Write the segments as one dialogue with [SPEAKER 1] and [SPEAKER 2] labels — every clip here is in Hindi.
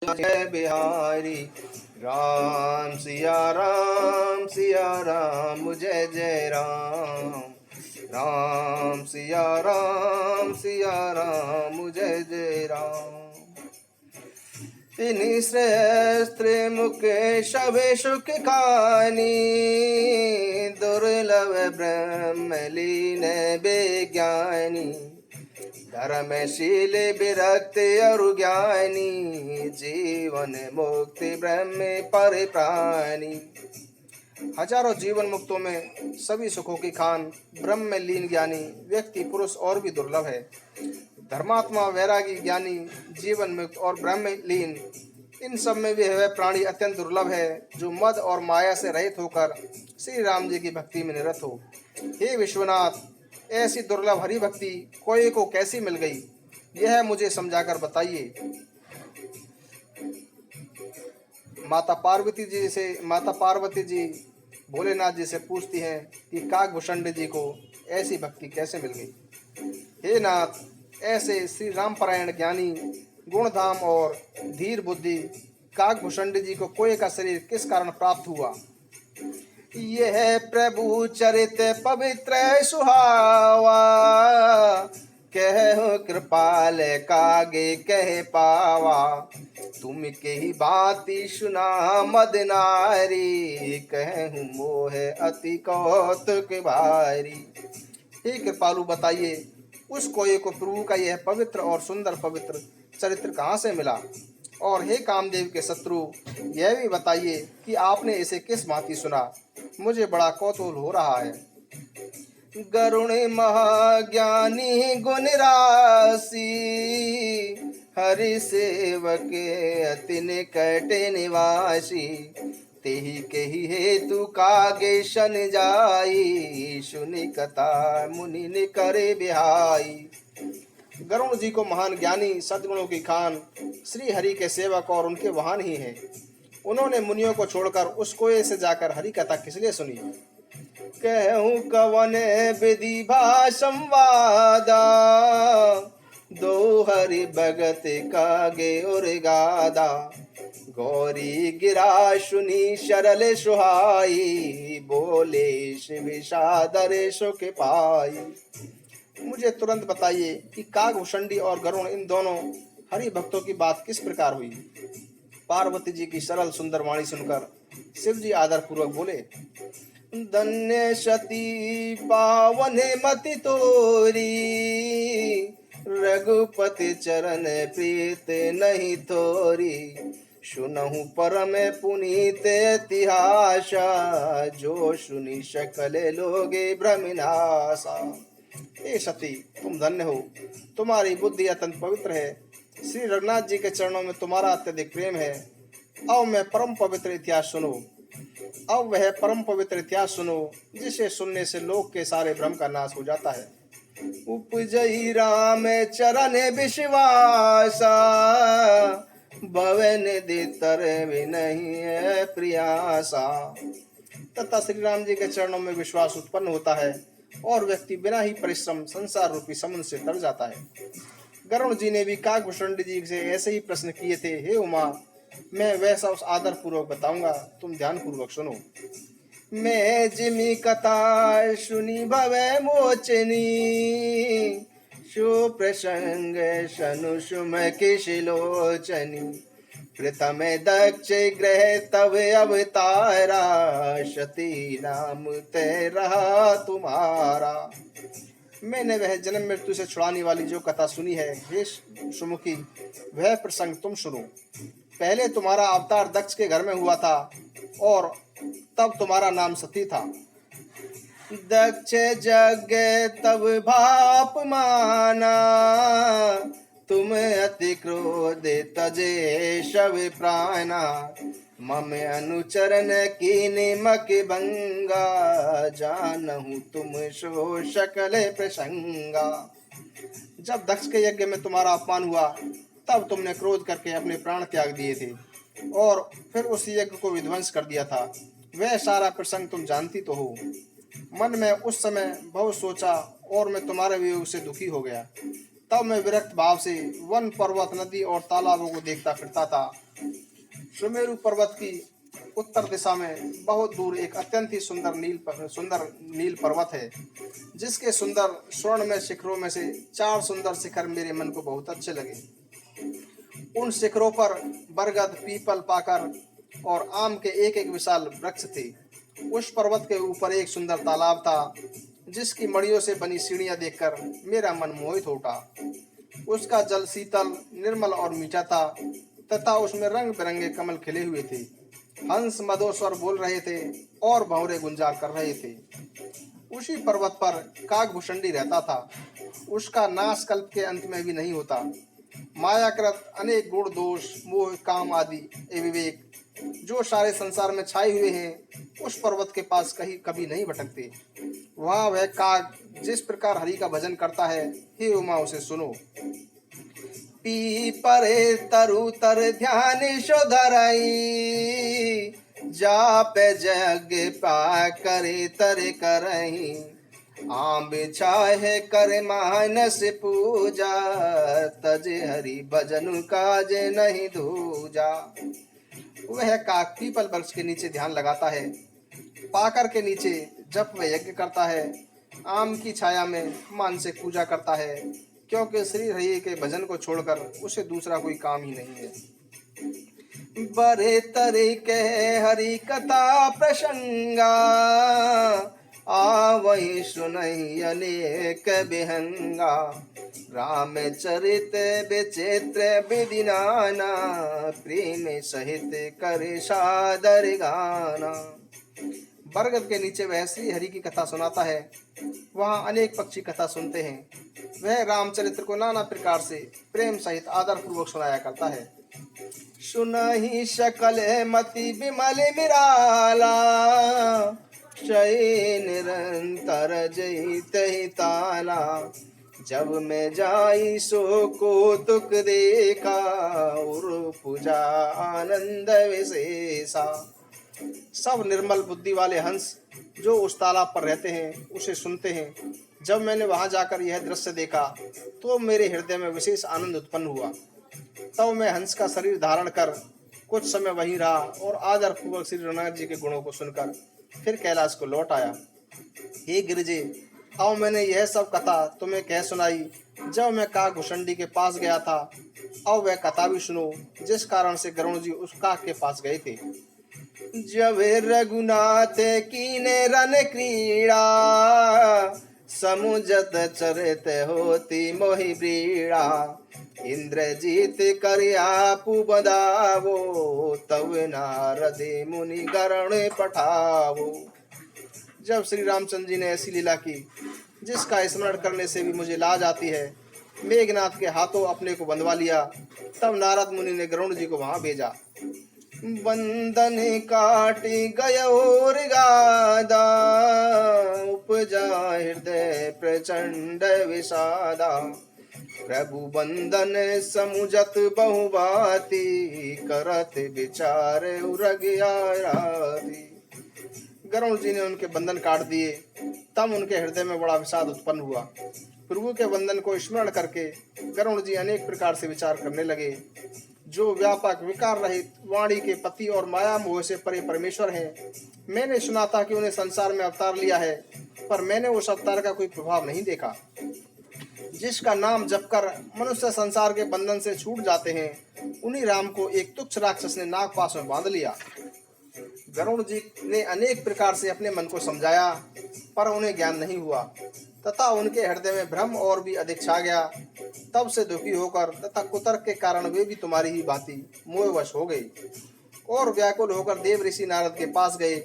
[SPEAKER 1] जय बिहारी। सिया राम जय जय राम। सिया राम जय जय राम। तिन्हीं सहस्त्र मुख शबे सुख खानी, दुर्लभ ब्रह्म लीन विज्ञानी। धर्मशील विरक्त और ज्ञानी, जीवन मुक्ति ब्रह्म पर प्राणी। हजारों जीवन मुक्तों में सभी सुखों की खान ब्रह्म में लीन ज्ञानी व्यक्ति पुरुष और भी दुर्लभ है। धर्मात्मा वैरागी ज्ञानी जीवन मुक्त और ब्रह्म में लीन, इन सब में भी वह प्राणी अत्यंत दुर्लभ है जो मद और माया से रहित होकर श्री राम जी की भक्ति में निरत हो। हे विश्वनाथ, ऐसी दुर्लभ हरि भक्ति कोई को कैसी मिल गई, यह मुझे समझाकर बताइए। माता पार्वती जी भोलेनाथ जी से पूछती हैं कि काकभूषण जी को ऐसी भक्ति कैसे मिल गई। हे नाथ, ऐसे श्री राम परायण ज्ञानी गुणधाम और धीर बुद्धि काकभूषण जी को कोय का शरीर किस कारण प्राप्त हुआ। यह प्रभु चरित पवित्र सुहावा, कहो कृपाल कागे कह पावा। तुम के ही बाती सुना मद नारी, कहूँ मोह अति कौतुक भारी। हे कृपालु, बताइए उस कोये को प्रभु का यह पवित्र और सुंदर पवित्र चरित्र कहाँ से मिला। और हे कामदेव के शत्रु, यह भी बताइए कि आपने इसे किस भांति सुना, मुझे बड़ा कौतूहल हो रहा है। गरुण महाज्ञानी गुण राशि, हरि सेवक अति निकट निवासी। तेहि केहि हेतु कागे शन जाई, सुनि कथा मुनि ने करे बिहाई। गरुण जी को महान ज्ञानी सद्गुणों की खान श्री हरि के सेवक और उनके वाहन ही हैं। उन्होंने मुनियों को छोड़कर उस कोये से जाकर हरि कथा किस लिए सुनी। कहूँ कवन विधि भा संवादा, दो हरि भगत कागे और गादा। गौरी गिरा सुनी शरल सुहाई, बोले शिव सादर सुख पाई। मुझे तुरंत बताइए कि काकभूषण और गरुण इन दोनों हरि भक्तों की बात किस प्रकार हुई। पार्वती जी की सरल सुंदर वाणी सुनकर शिव जी आदर पूर्वक बोले, धन्य सती पावन मति तोरी, रघुपति चरण प्रीत नहीं तोरी। सुनहु परम पुनीत इतिहास, जो सुनी सकल लोगे भ्रमिनाशा। हे सती, तुम धन्य हो, तुम्हारी बुद्धि अत्यंत पवित्र है। श्री रघुनाथ जी के चरणों में तुम्हारा अत्यधिक प्रेम है। अब मैं परम पवित्र इतिहास सुनो। अब वह परम पवित्र इतिहास सुनो जिसे सुनने से लोक के सारे भ्रम का नाश हो जाता है। उपजई राम चरण विश्वासा, भवन दितर नहीं है प्रियासा। तथा श्री राम जी के चरणों में विश्वास उत्पन्न होता है और व्यक्ति बिना ही परिश्रम संसार रूपी समुद्र से तर जाता है। गरुण जी ने भी काकभूषण जी से ऐसे ही प्रश्न किए थे। हे उमा, मैं वैसा उस आदर पूर्वक बताऊंगा, तुम ध्यान पूर्वक सुनो। मैं जिमी कथा सुनी भवे मोचनी, सुप्रसंग सनु सुम किशलोचनी। प्रथम दक्ष ग्रह तब अवतारा, सती नाम तय रहा तुम्हारा। मैंने वह जन्म मृत्यु से छुड़ाने वाली जो कथा सुनी है, हे सुमुखी, वह प्रसंग तुम सुनो। पहले तुम्हारा अवतार दक्ष के घर में हुआ था और तब तुम्हारा नाम सती था। दक्ष जग तब भाप माना, तुम अति क्रोध तजे शव प्राणा। मम अनुचरण की निमक भंगा, जानहु तुम सो सकल प्रसंगा। जब दक्ष के यज्ञ में तुम्हारा अपमान हुआ, तब तुमने क्रोध करके अपने प्राण त्याग दिए थे और फिर उस यज्ञ को विध्वंस कर दिया था। वह सारा प्रसंग तुम जानती तो हो। मन में उस समय बहुत सोचा और मैं तुम्हारे वियोग से दुखी हो गया। तब मैं विरक्त भाव से वन, पर्वत, नदी और तालाबों को देखता फिरता था। सुमेरु पर्वत की उत्तर दिशा में बहुत दूर एक अत्यंत ही सुंदर नील पर्वत है, जिसके सुंदर स्वर्ण में शिखरों में से 4 सुंदर शिखर मेरे मन को बहुत अच्छे लगे। उन शिखरों पर बरगद, पीपल, पाकर और आम के एक एक विशाल वृक्ष थे। उस पर्वत के ऊपर एक सुंदर तालाब था, जिसकी मड़ियों से बनी सीढ़ियां देखकर मेरा मन मोहित हो उठा। उसका जल शीतल, निर्मल और मीठा था तथा उसमें रंग बिरंगे कमल खिले हुए थे। हंस मधुर स्वर बोल रहे थे और भंवरे गुंजार कर रहे थे। उसी पर्वत पर काकभूषणी रहता था। उसका नाश कल्प के अंत में भी नहीं होता। मायाकृत अनेक गुण, दोष, मोह, काम आदि ए विवेक जो सारे संसार में छाए हुए हैं, उस पर्वत के पास कहीं कभी नहीं भटकते। वहाँ वह काग जिस प्रकार हरि का भजन करता है, हे उमा उसे सुनो। पी परे तरु तर ध्यान शोधरई, जाप जग पा करे तर करही, आम चाहे कर मानस पूजा, तज हरि भजन काज नहीं दूजा। वह काक पीपल वृक्ष के नीचे ध्यान लगाता है, पाकर के नीचे जप व यज्ञ करता है, आम की छाया में मानसिक पूजा करता है, क्योंकि श्री हरि के भजन को छोड़कर उसे दूसरा कोई काम ही नहीं है। बरे तरे के हरि कथा प्रसंगा, आवई सुनई अनेक बिहंगा, राम चरित विचित्र विधि नाना, प्रेम सहित करे सादर गाना। बरगद के नीचे वह श्री हरि की कथा सुनाता है। वहाँ अनेक पक्षी कथा सुनते हैं। वह रामचरित्र को नाना प्रकार से प्रेम सहित आदर पूर्वक सुनाया करता है। सुनहि सकल मति विमल मिराला, शय निरंतर जय ताला, जब मैं जाई सो कौतुक देखा, उर पूजा आनंद विशेषा। सब निर्मल बुद्धि वाले हंस जो उस तालाब पर रहते हैं उसे सुनते हैं। जब मैंने वहां जाकर यह दृश्य देखा तो मेरे हृदय में विशेष आनंद उत्पन्न हुआ। तब मैं हंस का शरीर धारण कर कुछ समय वहीं रहा और आदर पूर्वक श्री रघुनाथ जी के गुणों को सुनकर फिर कैलाश को लौट आया। हे गिरिजे, अब मैंने यह सब कथा तुम्हें कह सुनाई। जब मैं काकभूषणी के पास गया था, अब वह कथा भी सुनो जिस कारण से गरुण जी उस काक के पास गए थे। जब रघुनाथ कीने रन क्रीड़ा, समुझत चरित होती मोहि ब्रीड़ा, इंद्रजीत कर आपु बदावो, तब नारद मुनि गरुण पठावो। जब श्री रामचंद्र जी ने ऐसी लीला की जिसका स्मरण करने से भी मुझे लाज आती है, मेघनाथ के हाथों अपने को बंधवा लिया, तब नारद मुनि ने गरुण जी को वहां भेजा। बंधन काट गय और गादा, उपजा हृदय प्रचंड विषादा, प्रभु बंधन समुझत बहुबाती, करत विचार उरग आराधी। गरुण जी ने उनके बंधन काट दिए। तब उनके हृदय में बड़ा विषाद उत्पन्न हुआ। प्रभु के बंधन को स्मरण करके गरुण जी अनेक प्रकार से विचार करने लगे। जो व्यापक विकार रहित वाणी के पति और माया मोह से परे परमेश्वर हैं, मैंने सुना था कि उन्हें संसार में अवतार लिया है, पर मैंने उस अवतार का कोई प्रभाव नहीं देखा। जिसका नाम जपकर मनुष्य संसार के बंधन से छूट जाते हैं, उन्हीं राम को एक तुच्छ राक्षस ने नागपाश में बांध लिया। गरुड़ जी ने अनेक प्रकार से अपने मन को समझाया, पर उन्हें ज्ञान नहीं हुआ तथा उनके हृदय में भ्रम और भी अधिक छा गया। तब से दुखी होकर तथा कुतर्क के कारण वे भी तुम्हारी ही भांति मोहवश हो गए और व्याकुल होकर देव ऋषि नारद के पास गए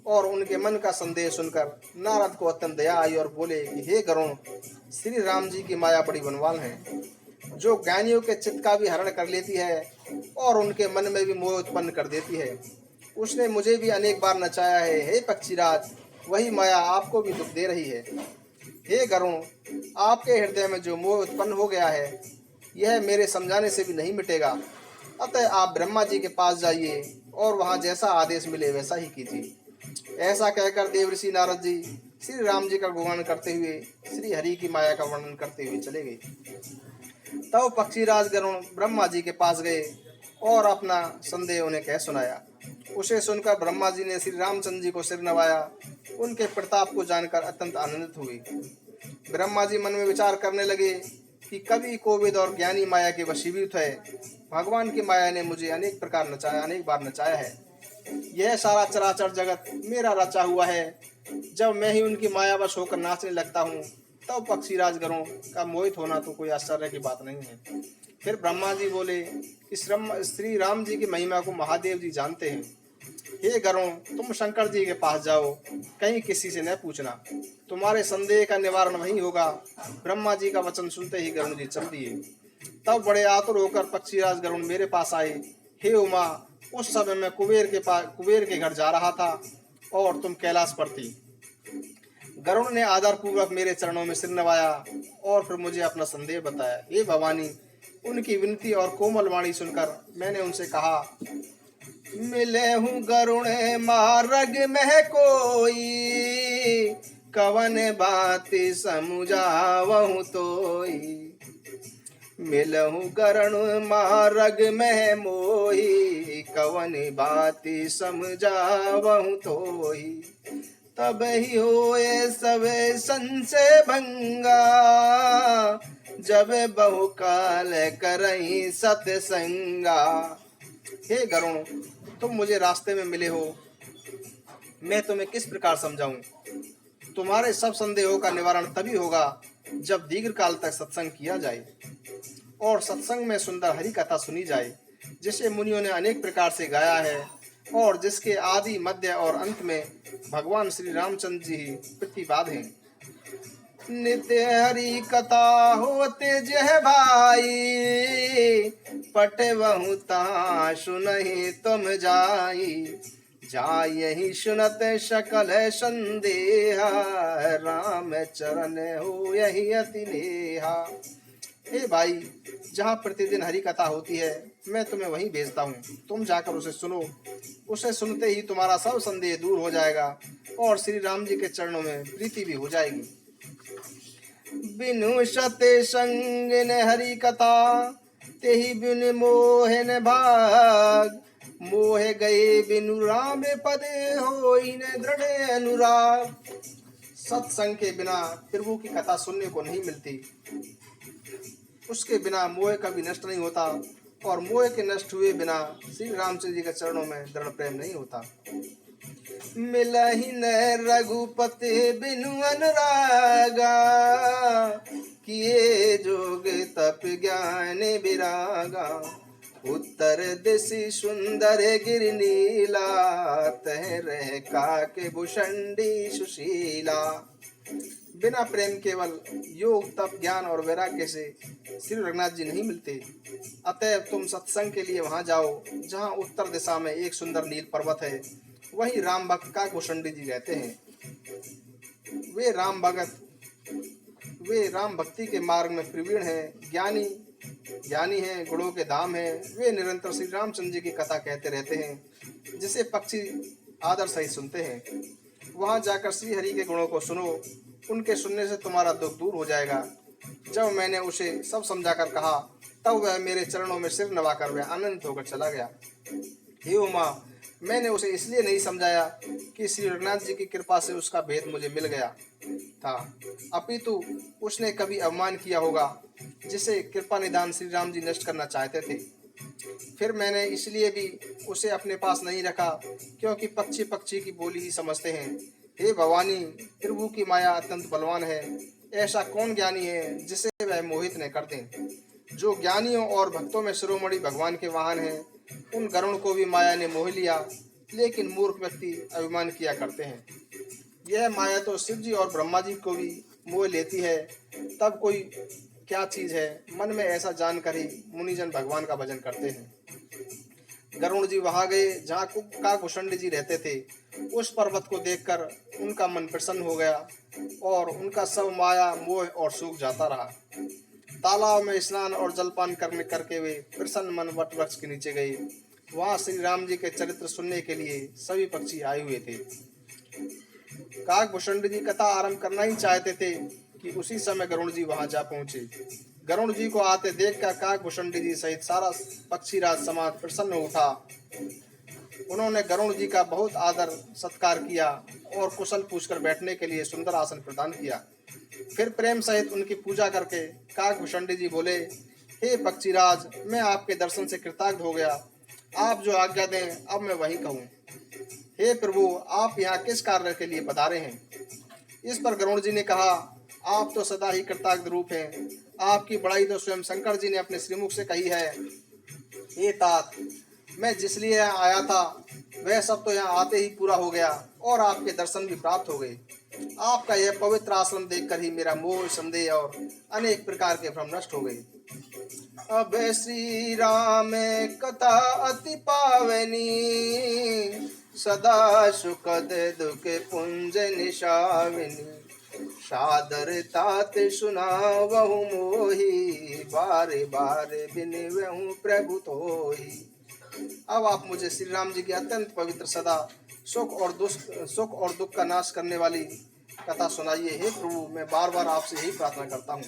[SPEAKER 1] और उनके मन का संदेश सुनकर नारद को अत्यंत दया आई और बोले कि हे गरुड़, श्री राम जी की माया बड़ी बलवान है, जो ज्ञानियों के चित्त का भी हरण कर लेती है और उनके मन में भी मोह उत्पन्न कर देती है। उसने मुझे भी अनेक बार नचाया है। हे पक्षीराज, वही माया आपको भी दुख दे रही है। हे गरुड़, आपके हृदय में जो मोह उत्पन्न हो गया है, यह मेरे समझाने से भी नहीं मिटेगा। अतः आप ब्रह्मा जी के पास जाइए और वहां जैसा आदेश मिले वैसा ही कीजिए। ऐसा कहकर देवऋषि नारद जी श्री राम जी का गुणगान करते हुए श्री हरि की माया का वर्णन करते हुए चले गए। तब पक्षीराज गरुण ब्रह्मा जी के पास गए और अपना संदेह उन्हें कह सुनाया। उसे सुनकर ब्रह्मा जी ने श्री रामचंद्र जी को सिर नवाया। उनके प्रताप को जानकर अत्यंत आनंदित हुए। ब्रह्मा जी मन में विचार करने लगे कि कवि कोविद और ज्ञानी माया के वशीभूत है। भगवान की माया ने मुझे अनेक बार नचाया है। यह सारा चराचर जगत मेरा रचा हुआ है। जब मैं ही उनकी मायावश होकर नाचने लगता हूँ, तब पक्षीराज गरुण का मोहित होना तो कोई आश्चर्य की बात नहीं है। फिर ब्रह्मा जी बोले कि श्री राम जी की महिमा को महादेव जी जानते हैं। हे गरुण, तुम शंकर जी के पास जाओ, कहीं किसी से न पूछना, तुम्हारे संदेह का निवारण वही होगा। ब्रह्मा जी का वचन सुनते ही गरुण जी चल दिए। तब बड़े आतुर होकर पक्षीराज गरुण मेरे पास आए। हे उमा, उस समय मैं कुबेर के घर जा रहा था और तुम कैलाश पर थी। गरुण ने आदर पूर्वक मेरे चरणों में सिर नवाया और फिर मुझे अपना संदेह बताया। हे भवानी, उनकी विनती और कोमल वाणी सुनकर मैंने उनसे कहा, मिले हूँ गरुण मार्ग में कोई, कवन बात समुझावहु तोई। मिलहु गरुण मार्ग में मोही, कवन बात समझावहु तोई। तब ही होए सबे संशय भंगा, जब बहुकाल करई सतसंगा। हे गरुण, तुम मुझे रास्ते में मिले हो, मैं तुम्हें किस प्रकार समझाऊं। तुम्हारे सब संदेहों का निवारण तभी होगा जब दीर्घ काल तक सत्संग किया जाए और सत्संग में सुंदर हरि कथा सुनी जाए, जिसे मुनियों ने अनेक प्रकार से गाया है और जिसके आदि मध्य और अंत में भगवान श्री रामचंद्र जी प्रतिपाद हैं। नित्य हरि कथा होते जह भाई, पटवहु ता सुनहि तुम जाई। जायहि सुनत सकल संदेहा, राम चरण हो यही अति नेहा। हे भाई, जहाँ प्रतिदिन हरि कथा होती है, मैं तुम्हें वहीं भेजता हूँ। तुम जाकर उसे सुनो। उसे सुनते ही तुम्हारा सब संदेह दूर हो जाएगा और श्री राम जी के चरणों में प्रीति भी हो जाएगी। बिनु सत्य संग न हरि कथा, तेहि बिन मोहन भाग। मोह गए बिनु राम पद, होई न दृढ़ अनुराग। सत्संग के बिना प्रभु की कथा सुनने को नहीं मिलती। उसके बिना मोह कभी नष्ट नहीं होता और मोह के नष्ट हुए बिना श्री रामचंद्र जी के चरणों में दृढ़ प्रेम नहीं होता। मिलहि न रघुपति बिनु अनुरागा, किए जोग तप ज्ञान विरागा। उत्तर दिशि सुंदर गिर नीला, तह रह काके भुषंडी सुशीला। बिना प्रेम केवल योग तप ज्ञान और वैराग्य से श्री रघुनाथ जी नहीं मिलते। अतएव तुम सत्संग के लिए वहां जाओ जहां उत्तर दिशा में एक सुंदर नील पर्वत है। वहीं राम भक्त काकभूषणी जी रहते हैं। वे राम भक्ति के मार्ग में प्रवीण हैं, ज्ञानी हैं, गुणों के धाम हैं। वे निरंतर श्री रामचंद्र जी की कथा कहते रहते हैं, जिसे पक्षी आदर सहित सुनते हैं। वहां जाकर श्री हरि के गुणों को सुनो। उनके सुनने से तुम्हारा दुख दूर हो जाएगा। जब मैंने उसे सब समझाकर कहा, तब वह मेरे चरणों में सिर नवाकर वह आनंदित होकर चला गया। हे उमा, मैंने उसे इसलिए नहीं समझाया कि श्री रघुनाथ जी की कृपा से उसका भेद मुझे मिल गया था, अपितु उसने कभी अवमान किया होगा, जिसे कृपा निधान श्री राम जी नष्ट करना चाहते थे। फिर मैंने इसलिए भी उसे अपने पास नहीं रखा, क्योंकि पक्षी पक्षी की बोली ही समझते हैं। हे भवानी, प्रभु की माया अत्यंत बलवान है। ऐसा कौन ज्ञानी है जिसे वह मोहित न कर दें। जो ज्ञानियों और भक्तों में शिरोमणि भगवान के वाहन हैं, उन गरुण को भी माया ने मोह लिया, लेकिन मूर्ख व्यक्ति अभिमान किया करते हैं। यह माया तो शिव जी और ब्रह्मा जी को भी मोह लेती है, तब कोई क्या चीज है। मन में ऐसा जानकर ही मुनिजन भगवान का भजन करते हैं। गरुण जी वहां गए जहाँ काकभूषणी जी रहते थे। उस पर्वत को देखकर उनका मन प्रसन्न हो गया और उनका सब माया मोह और सूख जाता रहा। तालाब में स्नान और जलपान करके वे प्रसन्न मन वट वृक्ष के नीचे गए। वहां श्री राम जी के चरित्र सुनने के लिए सभी पक्षी आए हुए थे। काकभूषणी जी कथा आरंभ करना ही चाहते थे कि उसी समय गरुण जी वहां जा पहुंचे। गरुड़ जी को आते देखकर काकभूषणी जी सहित सारा पक्षीराज समाज प्रसन्न उठा। उन्होंने गरुड़ जी का बहुत आदर सत्कार किया और कुशल पूछकर बैठने के लिए सुंदर आसन प्रदान किया। फिर प्रेम सहित उनकी पूजा करके काकभूषणी जी बोले, हे पक्षीराज, मैं आपके दर्शन से कृतार्थ हो गया। आप जो आज्ञा दें अब मैं वही कहूँ। हे प्रभु, आप यहाँ किस कार्य के लिए पधारे हैं? इस पर गरुड़ जी ने कहा, आप तो सदा ही कृतार्थ रूप हैं। आपकी बड़ाई तो स्वयं शंकर जी ने अपने श्रीमुख से कही है। हे तात, मैं जिस लिए यहाँ आया था वह सब तो यहाँ आते ही पूरा हो गया और आपके दर्शन भी प्राप्त हो गए। आपका यह पवित्र आश्रम देखकर ही मेरा मोह, संदेह और अनेक प्रकार के भ्रम नष्ट हो गए। अब श्री राम कथा अति पावनी, सदा सुखद दुख पुंज निशाविनी। सादर तात सुनावहु मोहि, बारे बारे बिनवहु प्रभु तोहि। अब आप मुझे श्री राम जी की अत्यंत पवित्र, सदा सुख और दुख का नाश करने वाली कथा सुनाइए। हे प्रभु, मैं बार बार आपसे यही प्रार्थना करता हूँ।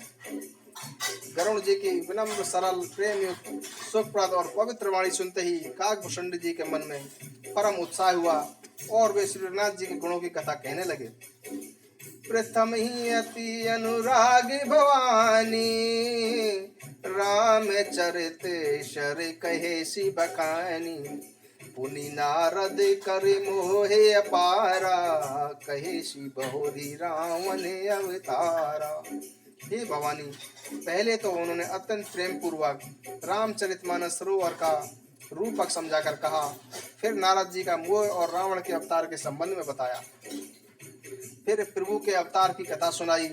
[SPEAKER 1] गरुड़ जी की विनम्र, सरल, प्रेम युक्त, सुखप्रद और पवित्र वाणी सुनते ही काकभूषणी जी के मन में परम उत्साह हुआ और वे श्री रघुनाथ जी के गुणों की कथा कहने लगे। प्रथम ही अति अनुराग भवानी, राम चरित शर कहे सी बखानी। पुनि नारद कर मोहे अपारा, कहे सी बहुरी रावण अवतारा। हे भवानी, पहले तो उन्होंने अत्यंत प्रेम पूर्वक रामचरितमानस सरोवर का रूपक समझाकर कहा। फिर नारद जी का मोह और रावण के अवतार के संबंध में बताया। फिर प्रभु के अवतार की कथा सुनाई।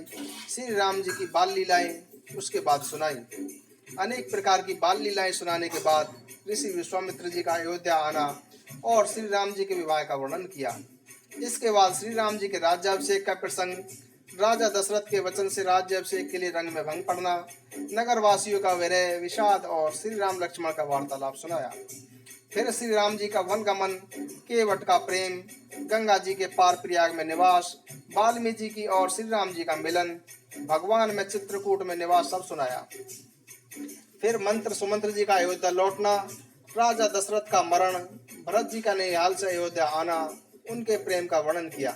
[SPEAKER 1] श्री राम जी की बाल लीलाएं उसके बाद सुनाई। अनेक प्रकार की बाल लीलाएं सुनाने के बाद ऋषि विश्वामित्र जी का अयोध्या आना और श्री राम जी के विवाह का वर्णन किया। इसके बाद श्री राम जी के राज्याभिषेक का प्रसंग, राजा दशरथ के वचन से राज्याभिषेक के लिए रंग में भंग पड़ना, नगर वासियों का विरह विषाद और श्री राम लक्ष्मण का वार्तालाप सुनाया। फिर श्री राम जी का वनगमन, केवट का प्रेम, गंगा जी के पार प्रयाग में निवास, वाल्मीकि जी की और श्री राम जी का मिलन, भगवान में चित्रकूट में निवास सब सुनाया। फिर मंत्र सुमंत्र जी का अयोध्या लौटना, राजा दशरथ का मरण, भरत जी का नैहाल से अयोध्या आना, उनके प्रेम का वर्णन किया।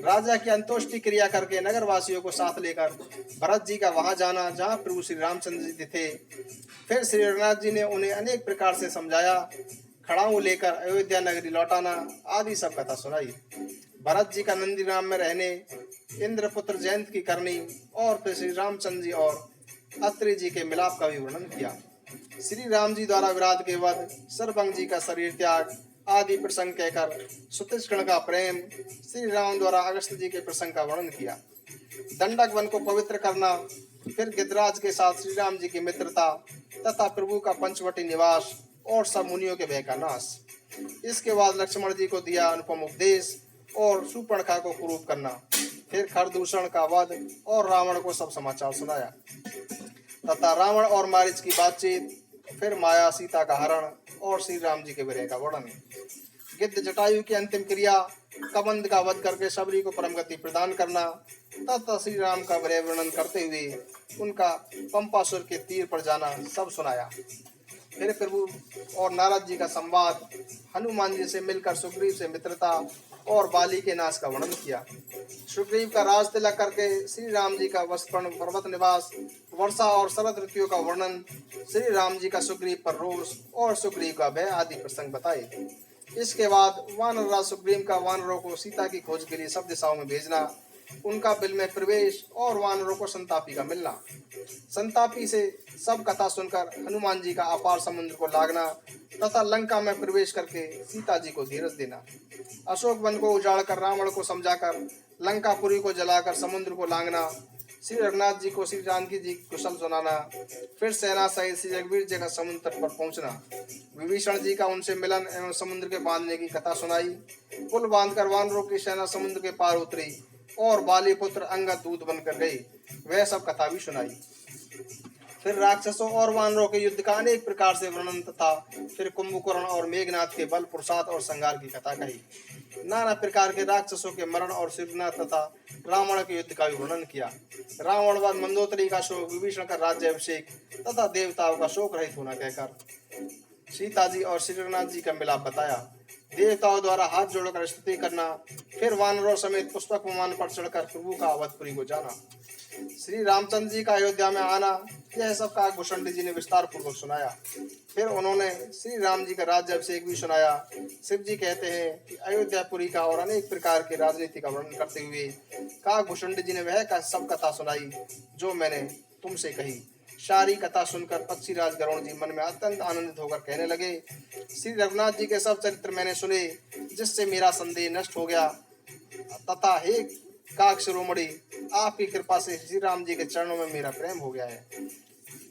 [SPEAKER 1] राजा की अंतोष्टि क्रिया करके नगरवासियों को साथ लेकर भरत जी का वहां जाना जहां प्रभु श्री रामचंद्र जी थे। फिर श्री रघुनाथ जी ने उन्हें अनेक प्रकार से समझाया। खड़ाऊ लेकर अयोध्या नगरी लौटाना आदि सब कथा सुनाई। भरत जी का नंदीग्राम में रहने, इंद्रपुत्र जयंत की करनी और फिर श्री रामचंद्र जी और अत्रि जी के मिलाप का भी वर्णन किया। श्री राम जी द्वारा विराट के वध, सर्वंग जी का शरीर त्याग आदि प्रसंग कहकर सुतिष्कण का प्रेम, श्री राम द्वारा अगस्त जी के प्रसंग का वर्णन किया। दंडक वन को पवित्र करना, फिर गिद्धराज के साथ श्री राम जी की मित्रता तथा प्रभु का पंचवटी निवास और सब मुनियों के भय का नाश। इसके बाद लक्ष्मण जी को दिया अनुपम उपदेश और सुपर्णखा को कुरूप करना। फिर खरदूषण का वध और रावण को सब समाचार सुनाया तथा रावण और मारीच की बातचीत। फिर माया, सीता का हरण और श्री राम जी के विरह का वर्णन। गिद्ध जटायु की अंतिम क्रिया, कबंध का वध करके सबरी को परम गति प्रदान करना तथा श्री राम का विरह वर्णन करते हुए उनका पंपासुर के तीर पर जाना सब सुनाया। फिर प्रभु और नारद जी का संवाद, हनुमान जी से मिलकर सुग्रीव से मित्रता और बाली के नाश का वर्णन किया। सुग्रीव का राज तिलक करके श्री राम जी का वस्त्र पर्वत निवास, वर्षा और शरद ऋतुओं का वर्णन, श्री राम जी का सुग्रीव पर रोष और सुग्रीव का भय आदि प्रसंग बताए। इसके बाद वानर राज सुग्रीव का वानरों को सीता की खोज के लिए सब दिशाओं में भेजना, उनका बिल में प्रवेश और वानरों को संतापी का मिलना। संतापी से सब कथा सुनकर हनुमान जी का अपार समुद्र को लागना तथा लंका में प्रवेश करके सीता जी को धीरज देना। अशोक वन को उजाड़कर रावण को समझाकर लंकापुरी को जलाकर समुद्र को लांघना। श्री रघुनाथ जी को श्री जानकी जी कुशल सुनाना। फिर सेना सहित श्री रघुवीर जी का समुद्र तट पर पहुंचना। विभीषण जी का उनसे मिलन एवं समुद्र के बांधने की कथा सुनाई। पुल बांधकर वानरों की सेना समुद्र के पार उतरी और बाली पुत्र अंगद दूत बनकर गई, वह सब कथा भी सुनाई। फिर राक्षसों और वानरों के युद्ध का अनेक प्रकार से वर्णन तथा फिर कुंभकर्ण और मेघनाथ के बल पुरुषार्थ और संहार की कथा कही। नाना प्रकार के राक्षसों के मरण और सिद्धनाथ तथा रावण के युद्ध का भी वर्णन किया। रावणवाद, मंदोदरी का शोक, विभीषण का राज्याभिषेक तथा देवताओं का शोक रहित होना कहकर सीता जी और श्री रघुनाथ जी का मिलाप बताया। देवताओं द्वारा हाथ जोड़कर स्तुति करना, फिर वानरों समेत पुष्पक विमान पर चढ़कर प्रभु का अवधपुरी को जाना, श्री रामचंद्र जी का अयोध्या में आना, यह सब काकभूषण जी ने विस्तार पूर्वक सुनाया। फिर उन्होंने श्री राम जी का राज्याभिषेक भी सुनाया। शिव जी कहते हैं कि अयोध्यापुरी का और अनेक प्रकार की राजनीति का वर्णन करते हुए काकभूषण जी ने वह सब कथा सुनाई जो मैंने तुमसे कही। सारी कथा सुनकर पक्षीराज गरुड़ जी मन में अत्यंत आनंदित होकर कहने लगे, श्री रघुनाथ जी के सब चरित्र मैंने सुने, जिससे मेरा संदेह नष्ट हो गया तथा हे काक शिरोमणि, आपकी कृपा से श्री राम जी के चरणों में मेरा प्रेम हो गया है।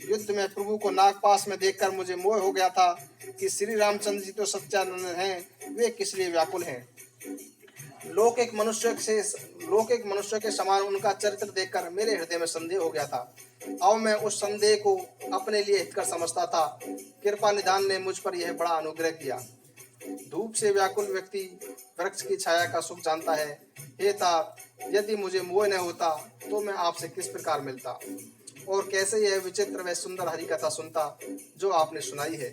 [SPEAKER 1] युद्ध में प्रभु को नागपास में देखकर मुझे मोह हो गया था कि श्री रामचंद्र जी तो सच्चानंद हैं, वे किस लिए व्याकुल हैं। लौकिक मनुष्य के समान उनका चरित्र देखकर मेरे हृदय में संदेह हो गया था। अब मैं उस संदेह को अपने लिए हितकर समझता था। कृपा निधान ने मुझ पर यह बड़ा अनुग्रह किया। धूप से व्याकुल व्यक्ति वृक्ष की छाया का सुख जानता है। हे तात, यदि मुझे मोह न होता तो मैं आपसे किस प्रकार मिलता और कैसे यह विचित्र व सुंदर हरि कथा सुनता जो आपने सुनाई है।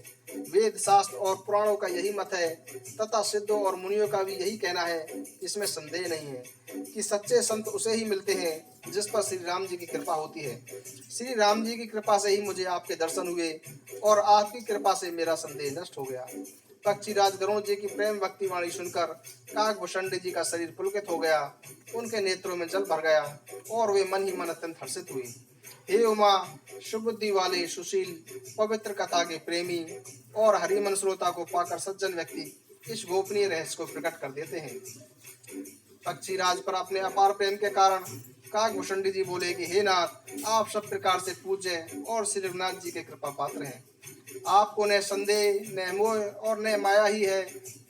[SPEAKER 1] वेद शास्त्र और पुराणों का यही मत है तथा सिद्धों और मुनियों का भी यही कहना है, इसमें संदेह नहीं है कि सच्चे संत उसे ही मिलते हैं जिस पर श्री राम जी की कृपा होती है। श्री राम जी की कृपा से ही मुझे आपके दर्शन हुए और आपकी कृपा से मेरा संदेह नष्ट हो गया। पक्षीराज गरुड़ जी की प्रेम भक्ति वाणी सुनकर काकभूषण जी का शरीर पुलकित हो गया, उनके नेत्रों में जल भर गया और वे मन ही मन अत्यंत हर्षित हुए। हे उमा, सुबुद्धि वाले, सुशील, पवित्र कथा के प्रेमी और हरिमन श्रोता को पाकर सज्जन व्यक्ति इस गोपनीय रहस्य को प्रकट कर देते हैं। पक्षीराज पर अपने अपार प्रेम के कारण काकभूषण जी बोले कि हे नाथ, आप सब प्रकार से पूज्य और श्री रघुनाथ जी के कृपा पात्र हैं। आपको न संदेह, न मोह और न माया ही है।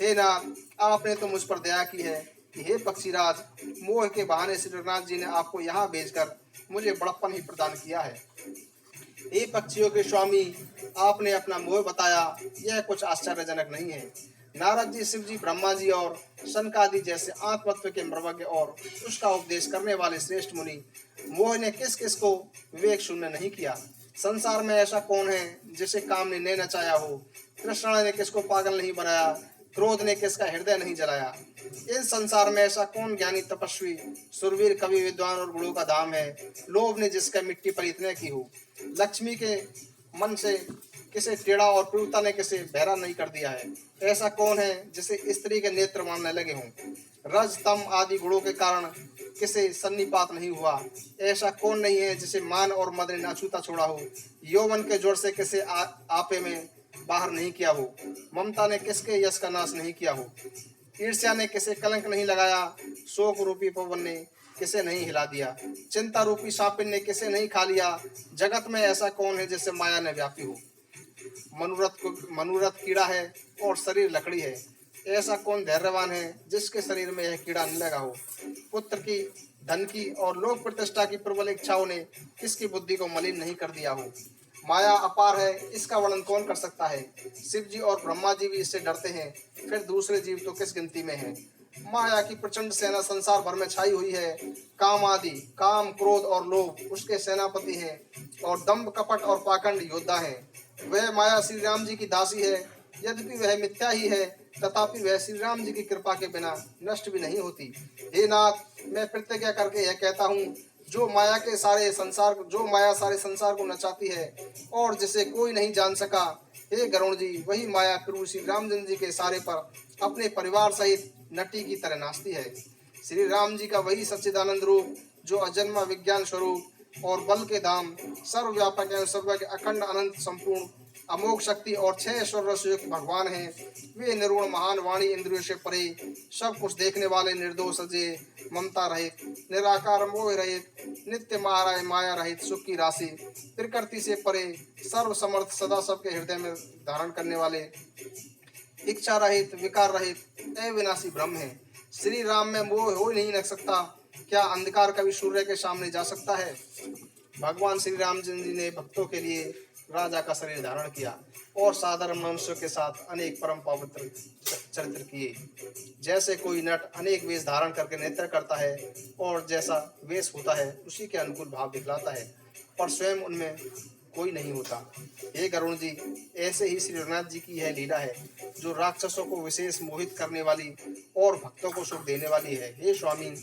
[SPEAKER 1] हे नाथ, आपने तो मुझ पर दया की है कि हे पक्षीराज, मोह के बहाने श्री रघुनाथ जी ने आपको यहाँ भेजकर मुझे बड़प्पन ही प्रदान किया है। हे पक्षियों के स्वामी, आपने अपना मोह बताया, यह कुछ आश्चर्यजनक नहीं है। नारद जी, शिव जी, ब्रह्मा जी और सनकादि जैसे आत्मतत्व के मर्मज्ञ और उसका उपदेश करने वाले श्रेष्ठ मुनि, मोह ने किस किस को विवेक शून्य नहीं किया। संसार में ऐसा कौन है जिसे काम ने नचाया हो। कृष्ण ने किसको पागल नहीं बनाया, क्रोध ने किसका हृदय नहीं जलाया। इस संसार में ऐसा कौन ज्ञानी, तपस्वी, सुरवीर, कवि, विद्वान और गुणों का धाम है, लोभ ने जिसका मिट्टी पर इतने की हो। लक्ष्मी के मन से किसे टेढ़ा और क्रूरता ने किसे बहरा नहीं कर दिया है। ऐसा कौन है जिसे स्त्री के नेत्र मानने लगे हों। रज, तम आदि गुणों के कारण किसे सन्निपात नहीं हुआ। ऐसा कौन नहीं है जिसे मान और मद ने अछूता छोड़ा हो। यौवन के जोर से किसे आपे में बाहर नहीं किया हो। ममता ने किसके यश का नाश नहीं किया हो। ईर्ष्या ने किसे कलंक नहीं लगाया। शोक रूपी पवन ने किसे नहीं हिला दिया। चिंता रूपी सापिन ने किसे नहीं खा लिया। जगत में ऐसा कौन है जिससे माया ने व्यापी हो। मनोरथ कीड़ा है और शरीर लकड़ी है। ऐसा कौन धैर्यवान है जिसके शरीर में यह कीड़ा न लगा हो। पुत्र की, धन की और लोक प्रतिष्ठा की प्रबल इच्छाओं ने किसकी बुद्धि को मलिन नहीं कर दिया हो। माया अपार है, इसका वर्णन कौन कर सकता है। शिव जी और ब्रह्मा जी भी इससे डरते हैं, फिर दूसरे जीव तो किस गिनती में हैं। माया की प्रचंड सेना संसार भर में छाई हुई है। काम आदि, काम, क्रोध और लोभ उसके सेनापति हैं और दंभ, कपट और पाखंड योद्धा हैं। वह माया श्री राम जी की दासी है। यद्यपि वह मिथ्या ही है तथापि वह श्री राम जी की कृपा के बिना नष्ट भी नहीं होती। हे नाथ, मैं प्रतिज्ञा करके यह कहता हूँ, जो माया सारे संसार को नचाती है और जिसे कोई नहीं जान सका, हे गरुड़ जी, वही माया प्रभु श्री रामचंद्र जी के सारे पर अपने परिवार सहित नटी की तरह नाचती है। श्री राम जी का वही सच्चिदानंद रूप जो अजन्मा विज्ञान स्वरूप और बल के धाम, सर्वव्यापक एवं सर्वज्ञ, अखंड, अनंत, संपूर्ण, अमोघ शक्ति और 6 ऐश्वर्य से युक्त भगवान हैं। वे निर्गुण, महान, वाणी इंद्रियों से परे, सब कुछ देखने वाले, निर्दोष, अजय, ममता रहित, निराकार, मोह रहित, नित्य माया रहित, सुख की राशि, प्रकृति से परे, सर्व समर्थ, सदा सबके हृदय में धारण करने वाले, इच्छा रहित, विकार रहित, अविनाशी ब्रह्म है। श्री राम में मोह हो नहीं न सकता। क्या अंधकार कभी सूर्य के सामने जा सकता है। भगवान श्री रामचंद्र जी ने भक्तों के लिए राजा का शरीर धारण किया और साधारण मनुष्यों के साथ अनेक परम पवित्र चरित्र किए। जैसे कोई नट अनेक वेश धारण करके नृत्य करता है और जैसा वेश होता है उसी के अनुकूल भाव दिखलाता है, पर स्वयं उनमें कोई नहीं होता। हे गरुण जी, ऐसे ही श्री रघुनाथ जी की यह लीला है जो राक्षसों को विशेष मोहित करने वाली और भक्तों को सुख देने वाली है। हे स्वामी,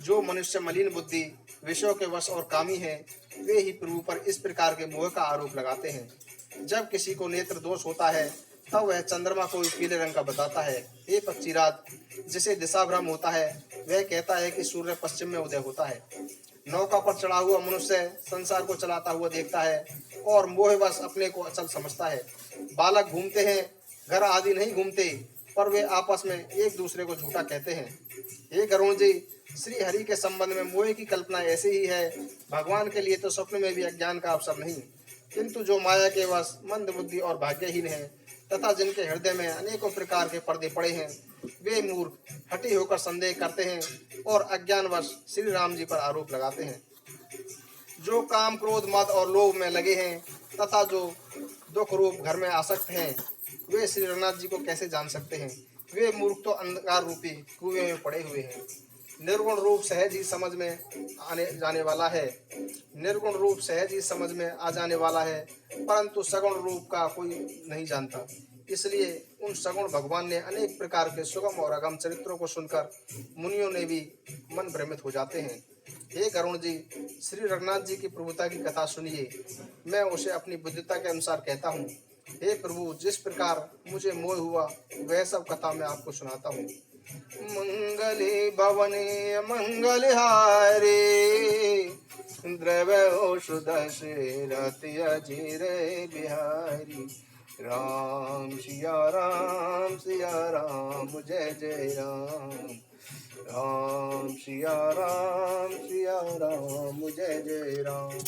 [SPEAKER 1] जो मनुष्य मलिन बुद्धि, विषयों के वश और कामी हैं, वे ही प्रभु पर इस प्रकार के मोह का आरोप लगाते हैं। जब किसी को नेत्र दोष होता है तब वह चंद्रमा को पीले रंग का बताता है। हे पक्षीराज, जिसे दिशा भ्रम होता है वह कहता है कि सूर्य पश्चिम में उदय होता है। नौका पर चढ़ा हुआ मनुष्य संसार को चलाता हुआ देखता है और मोहवश अपने को अचल समझता है। बालक घूमते हैं, घर आदि नहीं घूमते, पर वे आपस में एक दूसरे को झूठा कहते हैं। हे गरुण जी, श्री हरि के संबंध में मोह की कल्पना ऐसी ही है। भगवान के लिए तो स्वप्न में भी अज्ञान का अवसर नहीं, किंतु जो माया के वश मंद बुद्धि और भाग्यहीन है तथा जिनके हृदय में अनेकों प्रकार के पर्दे पड़े हैं, वे मूर्ख हटी होकर संदेह करते हैं और अज्ञानवश श्री राम जी पर आरोप लगाते हैं। जो काम क्रोध मद और लोभ में लगे हैं तथा जो दुख रूप घर में आसक्त हैं, वे श्री रघुनाथ जी को कैसे जान सकते हैं। वे मूर्ख तो अंधकार रूपी कुएं में पड़े हुए हैं। निर्गुण रूप सहज ही समझ में आने जाने वाला है, निर्गुण रूप सहज ही समझ में आ जाने वाला है, परंतु सगुण रूप का कोई नहीं जानता। इसलिए उन सगुण भगवान ने अनेक प्रकार के सुगम और अगम चरित्रों को सुनकर मुनियों ने भी मन भ्रमित हो जाते हैं। हे गरुण जी, श्री रघुनाथ जी की प्रभुता की कथा सुनिए। मैं उसे अपनी बुद्धिता के अनुसार कहता हूँ। हे प्रभु, जिस प्रकार मुझे मोह हुआ वह सब कथा मैं आपको सुनाता हूँ। मंगले भवने मंगल हारे, द्रव्य सुदशरथ अजीर बिहारी। राम सिया राम जय जय राम। राम सिया राम जय जय राम।